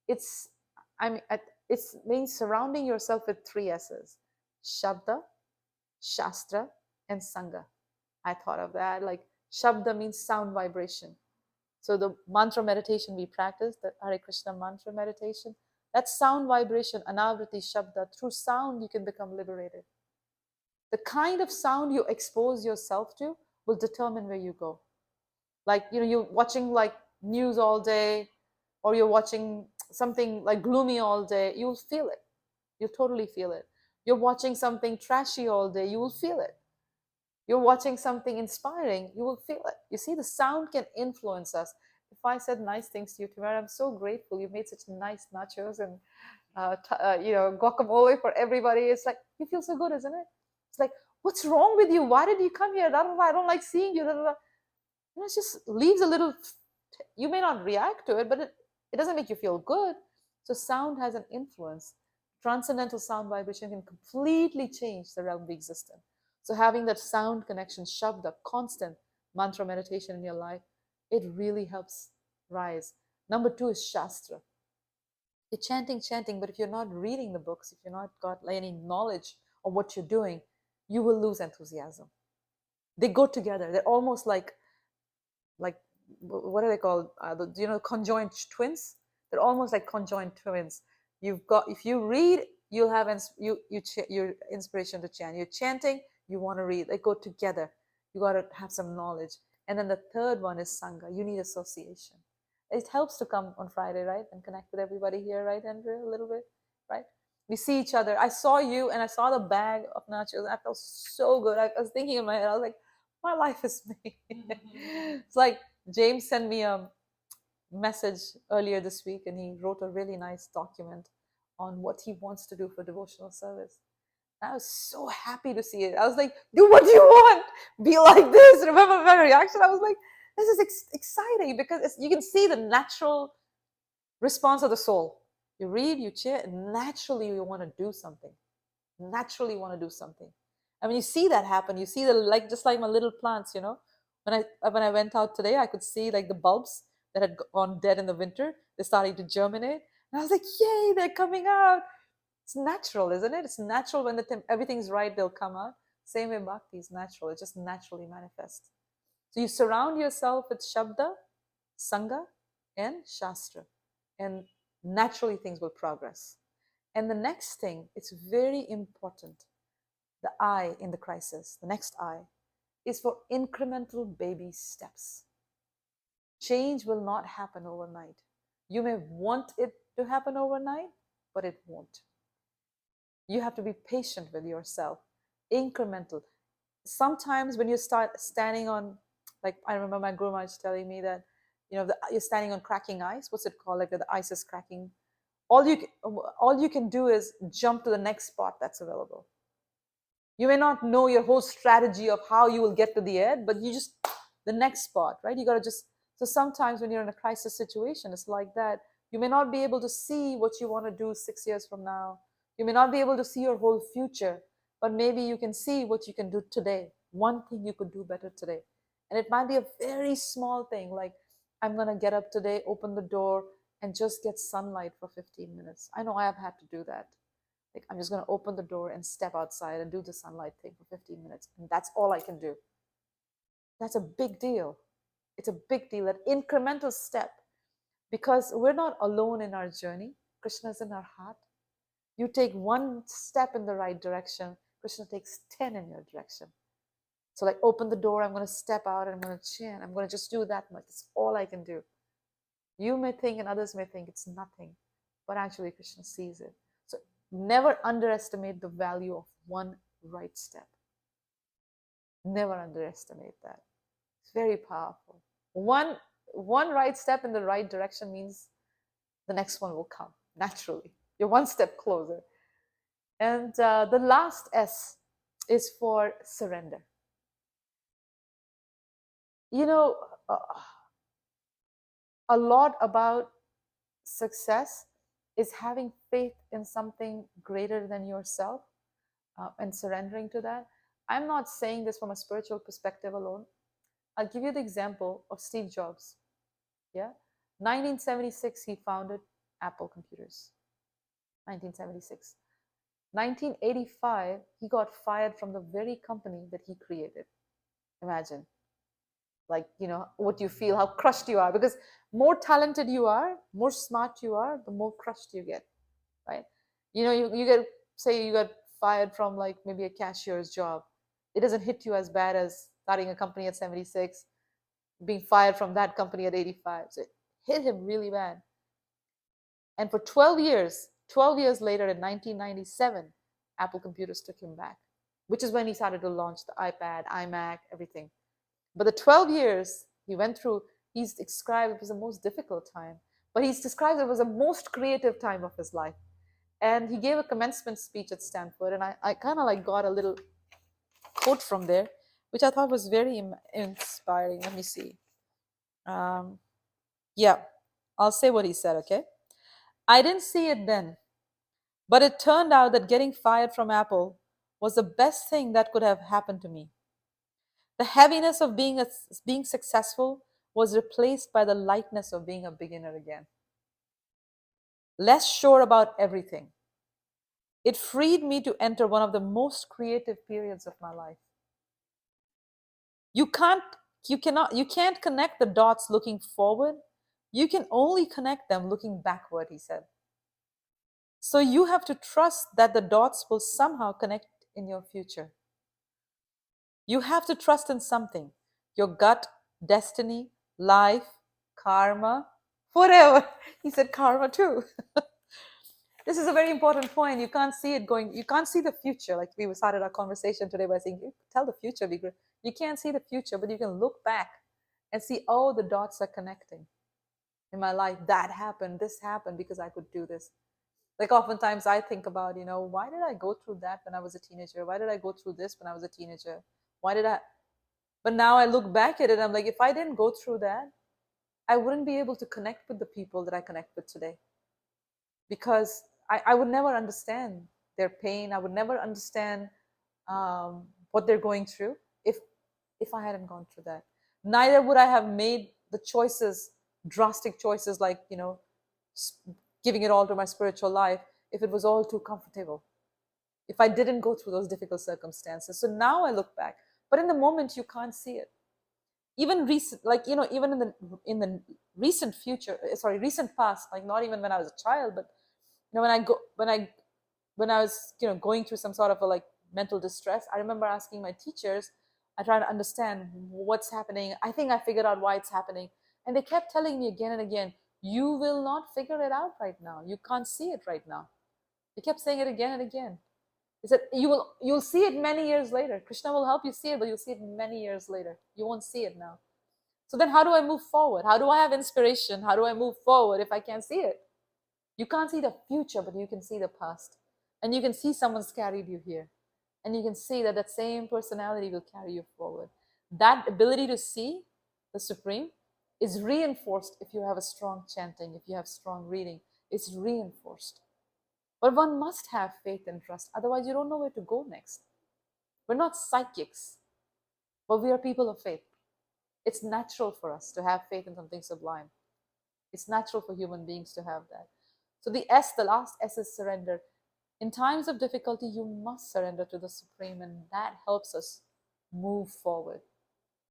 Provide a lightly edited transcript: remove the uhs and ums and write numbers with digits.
It's, I mean, it means surrounding yourself with three S's: Shabda, Shastra, and Sangha. I thought of that. Like Shabda means sound vibration. So the mantra meditation we practice, the Hare Krishna mantra meditation, that's sound vibration, Anavriti Shabda. Through sound, you can become liberated. The kind of sound you expose yourself to will determine where you go. Like, you're watching like news all day, or you're watching something like gloomy all day, you'll feel it. You'll totally feel it. You're watching something trashy all day, you will feel it. You're watching something inspiring, you will feel it. You see, the sound can influence us. If I said nice things to you, Tamara, I'm so grateful you made such nice nachos and guacamole for everybody. It's like, you feel so good, isn't it? It's like, what's wrong with you? Why did you come here? I don't like seeing you. It just leaves a little. You may not react to it, but it doesn't make you feel good. So sound has an influence. Transcendental sound vibration can completely change the realm we exist in. So having that sound connection, shabda, constant mantra meditation in your life, it really helps rise. Number two is shastra. You're chanting, but if you're not reading the books, if you're not got any knowledge of what you're doing, you will lose enthusiasm. They go together. They're almost like what are they called? Conjoined twins. They're almost like conjoined twins. You've got, if you read, you'll have your inspiration to chant. You're chanting, you want to read. They go together. You got to have some knowledge. And then the third one is sangha. You need association. It helps to come on Friday, right, and connect with everybody here, right, Andrea, a little bit, right? We see each other. I saw you, and I saw the bag of nachos, and I felt so good. I was thinking in my head, I was like, my life is made. It's like James sent me a message earlier this week, and he wrote a really nice document on what he wants to do for devotional service. I was so happy to see it. I was like, do what you want. Be like this. Remember my reaction? I was like, this is exciting, because you can see the natural response of the soul. You read, you chant, and naturally you want to do something. Naturally you want to do something. And when you see that happen, you see just like my little plants, when I went out today, I could see like the bulbs that had gone dead in the winter, they're starting to germinate. And I was like, yay, they're coming out. It's natural, isn't it? It's natural. When everything's right, they'll come out. Same way bhakti is natural. It just naturally manifests. So you surround yourself with shabda, sangha, and shastra, and naturally things will progress. And the next thing, it's very important, the I in the crisis, the next I, is for incremental baby steps. Change will not happen overnight. You may want it to happen overnight, but it won't. You have to be patient with yourself, incremental. Sometimes when you start standing on, like I remember my Guru Maharaj telling me that, you're standing on cracking ice. What's it called? Like the ice is cracking. All you can do is jump to the next spot that's available. You may not know your whole strategy of how you will get to the end, but you just, the next spot, right? You got to just, so sometimes when you're in a crisis situation, it's like that. You may not be able to see what you want to do 6 years from now. You may not be able to see your whole future, but maybe you can see what you can do today. One thing you could do better today. And it might be a very small thing, like I'm going to get up today, open the door, and just get sunlight for 15 minutes. I know I have had to do that. Like, I'm just going to open the door and step outside and do the sunlight thing for 15 minutes. And that's all I can do. That's a big deal. It's a big deal, an incremental step, because we're not alone in our journey. Krishna's in our heart. You take one step in the right direction, Krishna takes 10 in your direction. So like, open the door, I'm going to step out, and I'm going to chant. I'm going to just do that much. That's all I can do. You may think and others may think it's nothing, but actually Krishna sees it. So never underestimate the value of one right step. Never underestimate that. It's very powerful. One right step in the right direction means the next one will come naturally. You're one step closer. And the last S is for surrender. Uh, a lot about success is having faith in something greater than yourself, and surrendering to that. I'm not saying this from a spiritual perspective alone. I'll give you the example of Steve Jobs. Yeah, 1976 he founded Apple computers. 1976. 1985, he got fired from the very company that he created. Imagine, like, what you feel, how crushed you are, because more talented you are, more smart you are, the more crushed you get, right? You get, say you got fired from like maybe a cashier's job. It doesn't hit you as bad as starting a company at 76, being fired from that company at 85. So it hit him really bad. And for 12 years later, in 1997, Apple Computers took him back, which is when he started to launch the iPad, iMac, everything. But the 12 years he went through, he's described it was the most difficult time, but he's described it was the most creative time of his life. And he gave a commencement speech at Stanford, and I kind of like got a little quote from there, which I thought was very inspiring. Let me see. Yeah, I'll say what he said, okay? I didn't see it then, but it turned out that getting fired from Apple was the best thing that could have happened to me. The heaviness of being successful was replaced by the lightness of being a beginner again. Less sure about everything. It freed me to enter one of the most creative periods of my life. You can't connect the dots looking forward. You can only connect them looking backward, he said. So you have to trust that the dots will somehow connect in your future. You have to trust in something, your gut, destiny, life, karma, whatever. He said karma too. This is a very important point. You can't see it going, you can't see the future. Like we started our conversation today by saying, you tell the future, be great. You can't see the future, but you can look back and see, oh, the dots are connecting. In my life, that happened, this happened because I could do this. Like oftentimes I think about, why did I go through that when I was a teenager? Why did I go through this when I was a teenager? But now I look back at it, I'm like, if I didn't go through that, I wouldn't be able to connect with the people that I connect with today. Because I would never understand their pain. I would never understand what they're going through if I hadn't gone through that. Neither would I have made the choices, drastic choices like, giving it all to my spiritual life if it was all too comfortable, if I didn't go through those difficult circumstances. So now I look back, but in the moment you can't see it. Even recent, like, even in the recent future, recent past, like not even when I was a child, but when I was going through some sort of a like mental distress, I remember asking my teachers, I try to understand what's happening. I think I figured out why it's happening, and they kept telling me again and again, you will not figure it out right now. You can't see it right now. They kept saying it again and again. They said, you'll see it many years later. Krishna will help you see it, but you'll see it many years later. You won't see it now. So then how do I move forward? How do I have inspiration? How do I move forward if I can't see it? You can't see the future, but you can see the past. And you can see someone's carried you here. And you can see that same personality will carry you forward. That ability to see the Supreme is reinforced if you have a strong chanting, if you have strong reading. It's reinforced. But one must have faith and trust. Otherwise, you don't know where to go next. We're not psychics, but we are people of faith. It's natural for us to have faith in something sublime. It's natural for human beings to have that. So the last S is surrender. In times of difficulty, you must surrender to the Supreme, and that helps us move forward.